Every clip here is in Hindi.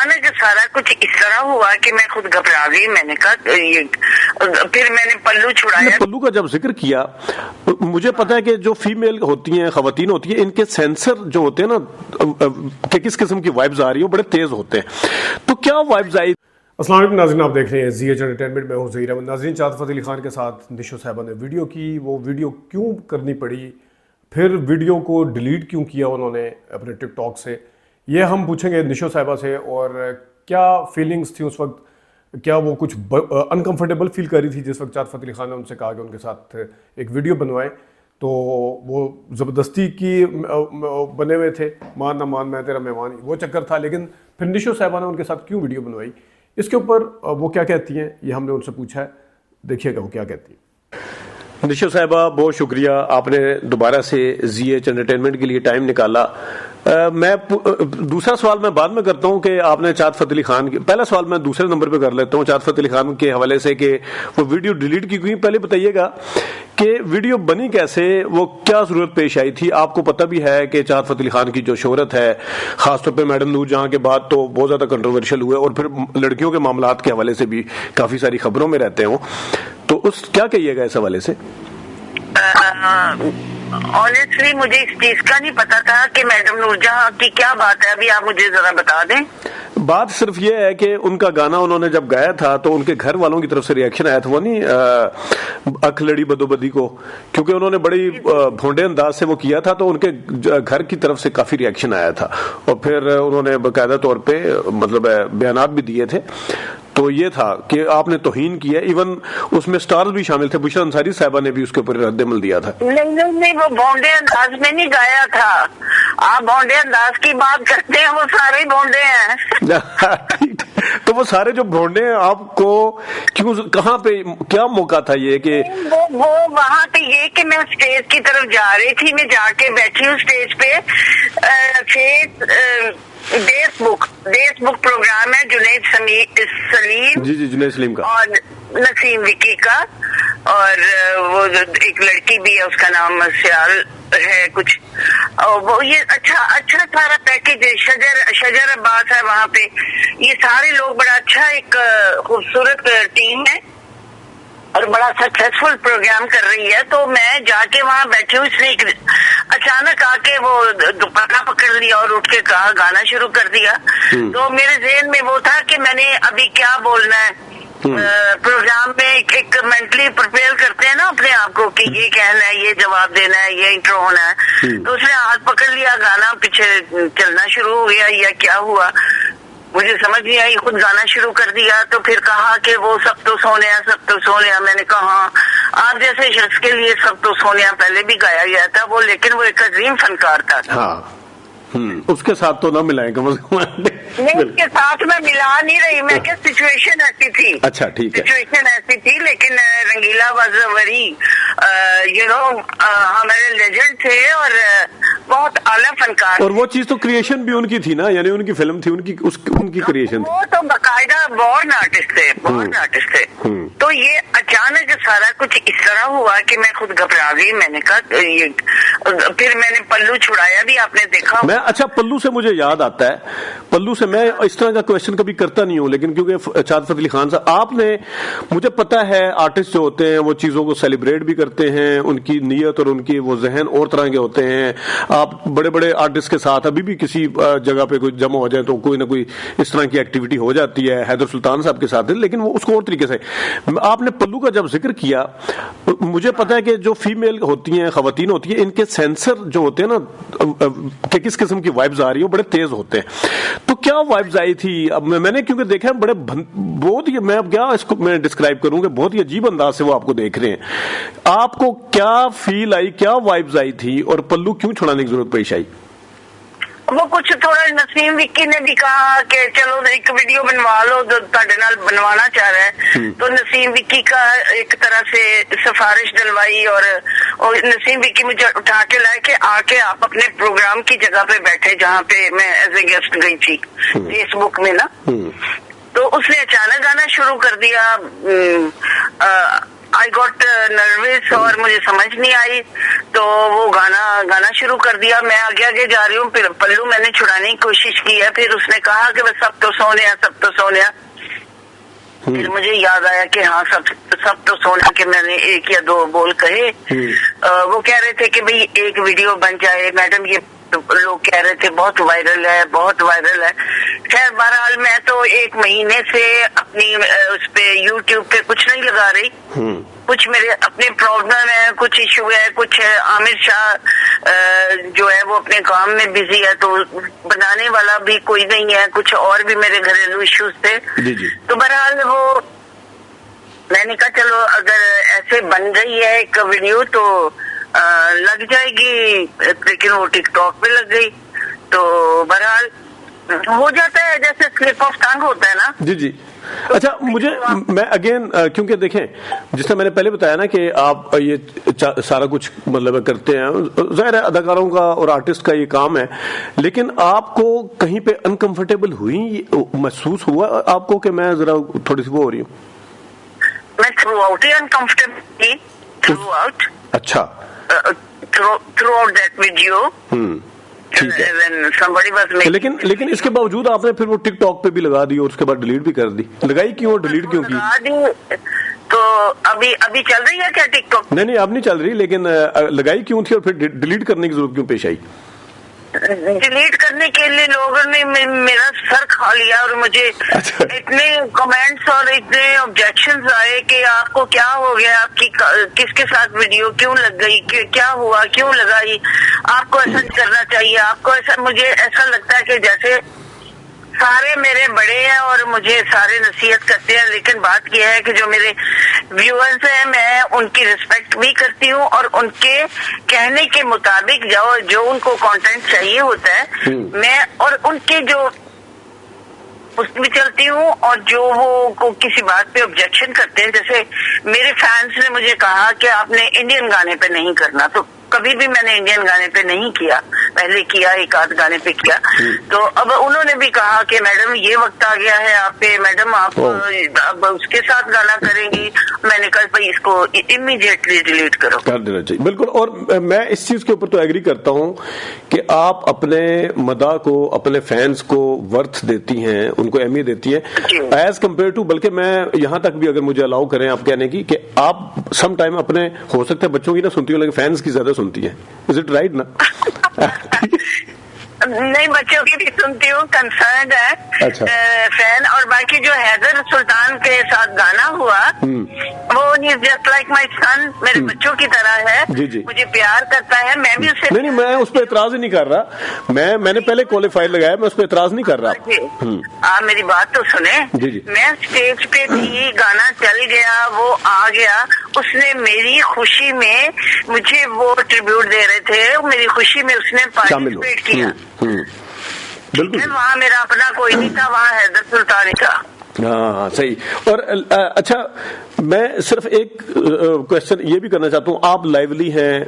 अचानक सारा कुछ इस तरह हुआ कि मैं खुद घबरा गई। मैंने कहा ये, फिर मैंने पल्लू छुड़ाया। पल्लू का जब जिक्र किया, मुझे पता है कि जो फीमेल होती हैं, खवातीन होती हैं, इनके सेंसर जो होते हैं ना कि किस किस्म की वाइब्स आ रही है, वो बड़े तेज होते हैं। तो क्या वाइब्स आई? अस्सलाम वालेकुम नाज़रीन, आप देख रहे हैं ज़ी एच एंटरटेनमेंट में हूँ ज़हीर अहमद। नाज़रीन, चाहत फ़तेह अली खान के साथ निशो साहिबा ने वीडियो की, वो वीडियो क्यों करनी पड़ी, फिर वीडियो को डिलीट क्यों किया उन्होंने अपने टिकटॉक से, ये हम पूछेंगे निशो साहिबा से। और क्या फीलिंग्स थी उस वक्त, क्या वो कुछ अनकंफर्टेबल फील कर रही थी जिस वक्त चाहत फ़तेह अली खान ने उनसे कहा कि उनके साथ एक वीडियो बनवाएं, तो वो ज़बरदस्ती की बने हुए थे, मान ना मान मैं तेरा मेहमान, वो चक्कर था। लेकिन फिर निशो साहिबा ने उनके साथ क्यों वीडियो बनवाई, इसके ऊपर वो क्या कहती हैं, ये हमने उनसे पूछा है। देखिएगा वो क्या कहती है। निशो साहिबा, बहुत शुक्रिया, आपने दोबारा से ज़ी एच एंटरटेनमेंट के लिए टाइम निकाला। मैं दूसरा सवाल मैं बाद में करता हूं कि आपने चाहत फ़तेह अली खान, पहला सवाल मैं दूसरे नंबर पे कर लेता हूं चाहत फ़तेह अली खान के हवाले से कि वो वीडियो डिलीट की क्यों। पहले बताइएगा कि वीडियो बनी कैसे, वो क्या जरूरत पेश आई थी। आपको पता भी है कि चाहत फ़तेह अली खान की जो शोहरत है, खासतौर पर मैडम नूर जहां के बाद तो बहुत ज्यादा कंट्रोवर्शियल हुए, और फिर लड़कियों के मामलात के हवाले से भी काफी सारी खबरों में रहते हो, तो उस क्या कहिएगा इस हवाले से? ऑनेस्टली मुझे इस चीज का नहीं पता था कि मैडम नूरजहां की क्या बात है। अभी आप मुझे जरा बता दें। बात सिर्फ ये है कि उनका गाना उन्होंने जब गाया था तो उनके घर वालों की तरफ से रिएक्शन आया था, वो नहीं अख लड़ी बदोबदी को, क्योंकि उन्होंने बड़ी भोंडे अंदाज से वो किया था, तो उनके घर की तरफ से काफी रिएक्शन आया था, और फिर उन्होंने बाकायदा तौर पे मतलब बयानात भी दिए थे। तो ये था कि आपने तौहीन की है, इवन उसमें स्टार्स भी शामिल थे, बुशरा अंसारी साहिबा ने भी उसके ऊपर रद्दमल दिया था। नहीं, वो भोंडे अंदाज में नहीं गाया था। आप भोंडे अंदाज की बात करते हैं, वो सारे भोंडे हैं। तो वो सारे जो भोंडे हैं, आपको क्यों, कहाँ पे, क्या मौका था ये कि वो वहाँ पे ये कि मैं स्टेज की तरफ जा रही थी, मैं जाके बैठी हूँ स्टेज पे, देशबुक प्रोग्राम है जुनैद सलीम, जी जुनैद सलीम का और नसीम विकी का, और वो एक लड़की भी है, उसका नाम सियाल है कुछ, और वो ये अच्छा सारा पैकेज है। शजर अब्बास है वहाँ पे, ये सारे लोग, बड़ा अच्छा एक खूबसूरत टीम है और बड़ा सक्सेसफुल प्रोग्राम कर रही है। तो मैं जाके वहाँ बैठी हूँ, इसने अचानक आके वो दुपट्टा पकड़ लिया और उठ के कहा, गाना शुरू कर दिया। तो मेरे ज़हन में वो था कि मैंने अभी क्या बोलना है। प्रोग्राम में एक मेंटली प्रिपेयर करते हैं ना अपने आप को कि ये कहना है, ये जवाब देना है, ये इंट्रो होना है। तो उसने हाथ पकड़ लिया, गाना पीछे चलना शुरू हो गया, या क्या हुआ मुझे समझ नहीं आई, खुद गाना शुरू कर दिया। तो फिर कहा कि वो सब तो सोनिया, सब तो सोनिया। मैंने कहा आप जैसे शख्स के लिए सब तो सोनिया पहले भी गाया गया था वो, लेकिन वो एक अजीम फनकार था। हाँ। उसके साथ तो ना मिलाएं कम से कम। नहीं, उसके साथ मैं मिला नहीं रही, मैं क्या सिचुएशन ऐसी थी। अच्छा, ठीक है, सिचुएशन ऐसी थी, लेकिन रंगीला वाज वेरी हमारे लेजेंड थे और बहुत आला फनकार। और वो चीज तो क्रिएशन भी उनकी थी ना, यानी उनकी फिल्म थी, उनकी क्रिएशन थी। वो तो बाकायदा बॉर्न आर्टिस्ट थे, बॉर्न आर्टिस्ट थे। तो ये अचानक सारा कुछ इस तरह हुआ कि मैं खुद घबरा गई। मैंने कहा ये, फिर मैंने पल्लू छुड़ाया भी, आपने देखा। अच्छा, पल्लू से मुझे याद आता है, पल्लू से मैं इस तरह का क्वेश्चन कभी करता नहीं हूं, लेकिन क्योंकि चाहत फ़तेह अली खान साहब, आपने, मुझे पता है आर्टिस्ट जो होते हैं वो चीजों को सेलिब्रेट भी करते हैं, उनकी नीयत और उनकी वो जहन और तरह के होते हैं। आप बड़े बड़े आर्टिस्ट के साथ अभी भी किसी जगह पे कोई जमा हो जाए तो कोई ना कोई इस तरह की एक्टिविटी हो जाती है, हैदर सुल्तान साहब के साथ, लेकिन वो उसको और तरीके से। आपने पल्लू का जब जिक्र किया, मुझे पता है कि जो फीमेल होती हैं, खवातीन होती हैं, इनके सेंसर जो होते हैं ना कि किस किस्म की वाइब्स आ रही है, वो बड़े तेज होते हैं। तो क्या वाइब्स आई थी? अब मैंने क्योंकि देखा है, बड़े बहुत ही, मैं अब क्या इसको मैं डिस्क्राइब करूं कि बहुत ही अजीब अंदाज से वो आपको देख रहे हैं। आपको क्या फील आई, क्या वाइब्स आई थी, और पल्लू क्यों छुड़ाने की जरूरत पेश आई? वो कुछ थोड़ा नसीम विक्की ने भी कहा कि चलो एक वीडियो बनवा लो, जो ਤੁਹਾਡੇ ਨਾਲ बनवाना चाह रहा है। तो नसीम विक्की का एक तरह से सिफारिश डलवाई, और नसीम विक्की मुझे उठा के लाए कि आके आप अपने प्रोग्राम की जगह पे बैठे जहाँ पे मैं एज ए गेस्ट गई थी फेसबुक में ना। तो उसने अचानक गाना शुरू कर दिया। आई गॉट नर्वस और मुझे समझ नहीं आई, तो वो गाना शुरू कर दिया। मैं आगे आगे जा रही हूँ, फिर पल्लू मैंने छुड़ाने की कोशिश की है, फिर उसने कहा कि बस सब तो सोने। फिर मुझे याद आया कि हाँ सब तो सोना के मैंने एक या दो बोल कहे। वो कह रहे थे कि भाई एक वीडियो बन जाए मैडम, ये लोग कह रहे थे बहुत वायरल है। खैर बहरहाल मैं तो 1 महीने से अपनी उस पे यूट्यूब पे कुछ नहीं लगा रही। कुछ मेरे अपने प्रॉब्लम है, कुछ इशू है, कुछ आमिर शाह जो है वो अपने काम में बिजी है, तो बनाने वाला भी कोई नहीं है, कुछ और भी मेरे घरेलू इश्यूज थे। तो बहरहाल वो मैंने कहा चलो अगर ऐसे बन गई है एक वीडियो तो लग जाएगी, लेकिन वो टिकटॉक पे लग गई। तो बहरहाल हो जाता है, जैसे स्लिप ऑफ टंग होता है ना। जी। अच्छा, मैं अगेन क्योंकि देखें जिस तरह मैंने पहले बताया ना कि आप ये सारा कुछ मतलब करते हैं, जाहिर है अदाकारों का और आर्टिस्ट का ये काम है, लेकिन आपको कहीं पे अनकंफर्टेबल हुई, महसूस हुआ आपको कि मैं जरा थोड़ी सी वो हो रही हूँ? मैं थ्रू आउट ही अनकंफर्टेबल थी, थ्रू आउट। अच्छा, थ्रू आउट दैट वीडियो। ठीक है। लेकिन इसके बावजूद आपने फिर वो टिकटॉक पे भी लगा दी और उसके बाद डिलीट भी कर दी। लगाई क्यों और डिलीट क्यों की? तो अभी चल रही है क्या टिकटॉक? नहीं अब नहीं चल रही, लेकिन लगाई क्यों थी और फिर डिलीट करने की जरूरत क्यों पेश आई? डिलीट करने के लिए लोगों ने मेरा सर खा लिया और मुझे इतने कमेंट्स और इतने ऑब्जेक्शंस आए कि आपको क्या हो गया, आपकी किसके साथ वीडियो क्यों लग गई, क्या हुआ, क्यों लगाई, आपको ऐसा नहीं करना चाहिए, आपको ऐसा। मुझे ऐसा लगता है कि जैसे सारे मेरे बड़े हैं और मुझे सारे नसीहत करते हैं, लेकिन बात यह है कि जो मेरे व्यूअर्स हैं मैं उनकी रिस्पेक्ट भी करती हूँ और उनके कहने के मुताबिक जो उनको कंटेंट चाहिए होता है मैं और उनके जो उसमें चलती हूँ। और जो वो को किसी बात पे ऑब्जेक्शन करते हैं, जैसे मेरे फैंस ने मुझे कहा कि आपने इंडियन गाने पे नहीं करना, तो कभी भी मैंने इंडियन गाने पे नहीं किया, पहले किया एक आध गाने पे किया। तो अब उन्होंने भी कहा कि मैडम ये वक्त आ गया है आप पे, मैडम आप अब उसके साथ गाना करेंगी। मैंने कहा भाई इसको इमीडिएटली डिलीट करो, कर देना चाहिए। बिल्कुल, और मैं इस चीज के ऊपर तो एग्री करता हूँ कि आप अपने मदा को, अपने फैंस को वर्थ देती हैं, उनको अहमियत देती है एज कम्पेयर टू, बल्कि मैं यहाँ तक भी अगर मुझे अलाउ करें आप कहने की कि आप सम टाइम अपने हो सकता है बच्चों की ना सुनती हो लेकिन फैंस की ज्यादा सुनती है। इज इट राइट ना? नहीं, बच्चों की भी सुनती हूँ, कंसर्न है। अच्छा। फैन। और बाकी जो हैदर सुल्तान के साथ गाना हुआ वो जस्ट लाइक माई सन, मेरे बच्चों की तरह है। जी। मुझे प्यार करता है, मैं भी उसे नहीं मैं उस पर एतराज ही नहीं कर रहा। मैंने पहले क्वालिफाई लगाया, मैं उस पर एतराज नहीं कर रहा। आप मेरी बात तो सुने। जी। मैं स्टेज पे थी, गाना चल गया, वो आ गया, उसने मेरी खुशी में मुझे वो ट्रिब्यूट दे रहे थे, मेरी खुशी में उसने पार्टिसिपेट किया। बिल्कुल, वहाँ मेरा अपना कोई नहीं था, वहाँ हैदर सुल्तान था। हाँ सही। और अच्छा, मैं सिर्फ एक क्वेश्चन ये भी करना चाहता हूँ, आप लाइवली हैं,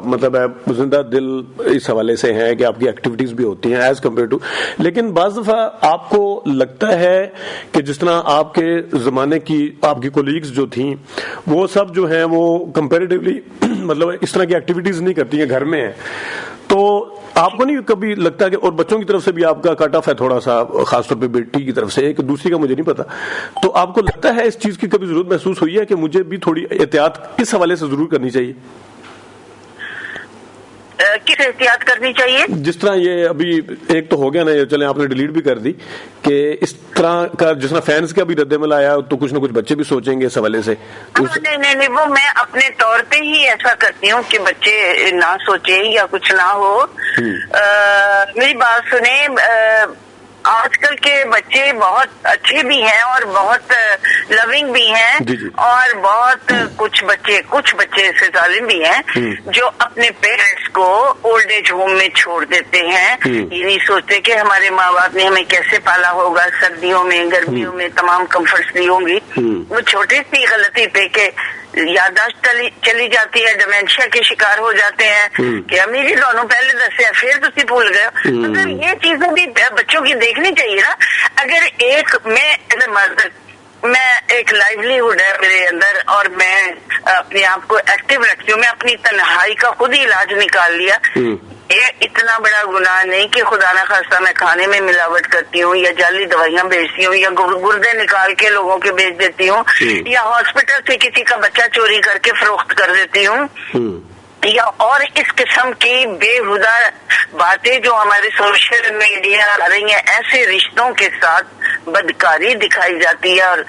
मतलब जिंदा दिल इस हवाले से हैं कि आपकी एक्टिविटीज भी होती हैं एज कम्पेयर टू, लेकिन बाज दफा आपको लगता है कि जिस तरह आपके जमाने की आपकी कोलीग्स जो थी वो सब जो हैं वो कंपेरेटिवली मतलब इस तरह की एक्टिविटीज नहीं करती हैं, घर में है, तो आपको नहीं कभी लगता कि, और बच्चों की तरफ से भी आपका कट ऑफ है थोड़ा सा, खासतौर पे बेटी की तरफ से, एक दूसरी का मुझे नहीं पता, तो आपको लगता है इस चीज की कभी जरूरत महसूस हुई है कि मुझे भी थोड़ी एहतियात इस हवाले से जरूर करनी चाहिए? किस एहतियात करनी चाहिए? जिस तरह ये अभी एक तो हो गया ना, ये चले आपने डिलीट भी कर दी, कि इस तरह का जिस तरह फैंस का भी रद्देमल आया तो कुछ ना कुछ बच्चे भी सोचेंगे इस हवाले से। नहीं, वो मैं अपने तौर पे ही ऐसा करती हूँ कि बच्चे ना सोचे या कुछ ना हो। मेरी बात सुने, आजकल के बच्चे बहुत अच्छे भी हैं और बहुत लविंग भी हैं, और बहुत कुछ बच्चे ऐसे जालिम भी हैं जो अपने पेरेंट्स को ओल्ड एज होम में छोड़ देते हैं। ये नहीं सोचते कि हमारे माँ बाप ने हमें कैसे पाला होगा, सर्दियों में गर्मियों में तमाम कम्फर्ट्स दी होंगी। वो छोटी सी गलती पे के याददाश्त चली जाती है, डिमेंशिया के शिकार हो जाते हैं कि अमीरी दोनों पहले दसे फिर तुसी भूल गए। मतलब ये चीजें भी बच्चों की देखनी चाहिए ना। अगर मैं मर्द मैं एक लाइवलीहुड है मेरे अंदर और मैं अपने आप को एक्टिव रखती हूँ। मैं अपनी तन्हाई का खुद ही इलाज निकाल लिया। ये इतना बड़ा गुनाह नहीं कि खुदा ना खास्ता मैं खाने में मिलावट करती हूँ या जाली दवाइयाँ बेचती हूँ या गुर्दे निकाल के लोगों के बेच देती हूँ या हॉस्पिटल से किसी का बच्चा चोरी करके फरोख्त कर देती हूँ या और इस किस्म की बेहुदा बातें जो हमारे सोशल मीडिया आ रही हैं। ऐसे रिश्तों के साथ बदकारी दिखाई जाती है और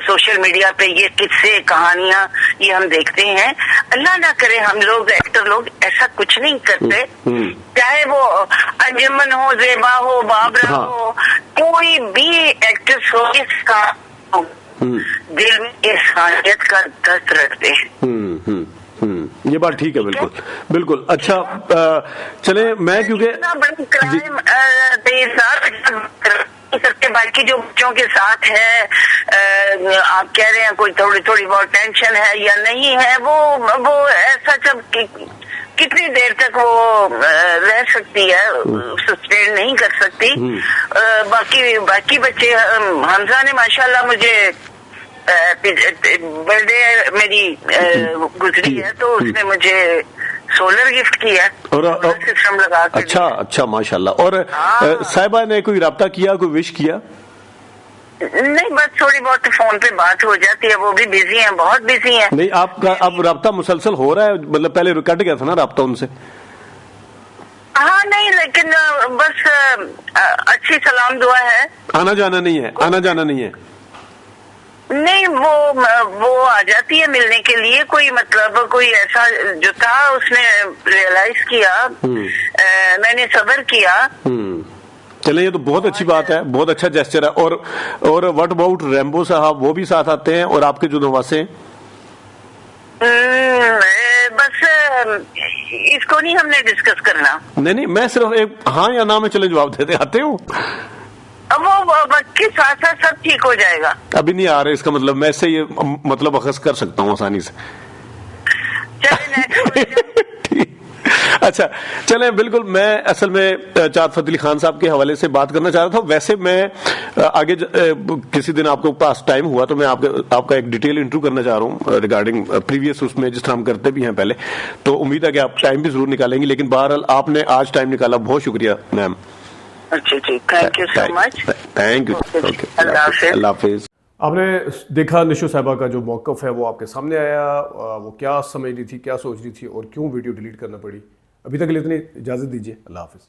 सोशल मीडिया पे ये किस्से कहानियां ये हम देखते हैं। अल्लाह ना करे हम लोग एक्टर लोग ऐसा कुछ नहीं करते, चाहे वो अंजुमन हो, जेबा हो, बाबरा हो, कोई भी एक्ट्रेस हो, इसका दिल में इंसानियत का दर्द रखते हैं। ये बात ठीक है, बिल्कुल बिल्कुल। अच्छा चले मैं क्योंकि सबके बाकी जो बच्चों के साथ है आप कह रहे हैं कोई थोड़ी बहुत टेंशन है या नहीं है, वो ऐसा जब कितनी देर तक वो रह सकती है, सस्टेन नहीं कर सकती। बाकी बच्चे हमजा ने माशाल्लाह मुझे बर्थडे मेरी गुजरी है तो उसने मुझे सोलर गिफ्ट किया और सिस्टम लगा के। अच्छा माशाल्लाह। और साहिबा ने कोई राब्ता किया, कोई विश किया? नहीं, बस थोड़ी बहुत फोन पे बात हो जाती है, वो भी बिजी हैं, बहुत बिजी हैं। नहीं, आपका अब राब्ता मुसलसल हो रहा है, मतलब पहले कट गया था ना राब्ता उनसे? हाँ नहीं, लेकिन बस अच्छी सलाम दुआ है। आना जाना नहीं है? आना जाना नहीं है? नहीं, वो आ जाती है मिलने के लिए। कोई मतलब कोई ऐसा जो था उसने रियलाइज किया, मैंने सब्र किया। चले, ये तो बहुत अच्छी बात है, बहुत अच्छा जेस्चर है। और व्हाट अबाउट रैम्बो साहब, वो भी साथ आते हैं और आपके जो नवासे हैं? बस इसको नहीं हमने डिस्कस करना। नहीं, मैं सिर्फ एक हाँ या ना में चले जवाब देते आते हो। अब वो के साथ साथ सब ठीक हो जाएगा। अभी नहीं आ रहे, इसका मतलब मैं इससे ये मतलब अखज़ कर सकता हूँ आसानी से। अच्छा चलें, बिल्कुल। मैं असल में चाँद फतेह अली खान साहब के हवाले से बात करना चाह रहा था। वैसे मैं आगे किसी दिन आपको पास टाइम हुआ तो मैं आपका एक डिटेल इंटरव्यू करना चाह रहा हूँ रिगार्डिंग प्रीवियस उसमें, जिस तरह हम करते भी हैं पहले। तो उम्मीद है कि आप टाइम भी जरूर निकालेंगे, लेकिन बहरहाल आपने आज टाइम निकाला, बहुत शुक्रिया मैम। अच्छा जी, thank you so much. Thank you, अल्लाह हाफिज। आपने देखा निशो साहिबा का जो मौक़िफ़ है वो आपके सामने आया, वो क्या समझ रही थी, क्या सोच रही थी और क्यों वीडियो डिलीट करना पड़ी। अभी तक के लिए इतनी इजाज़त दीजिए, अल्लाह हाफिज़।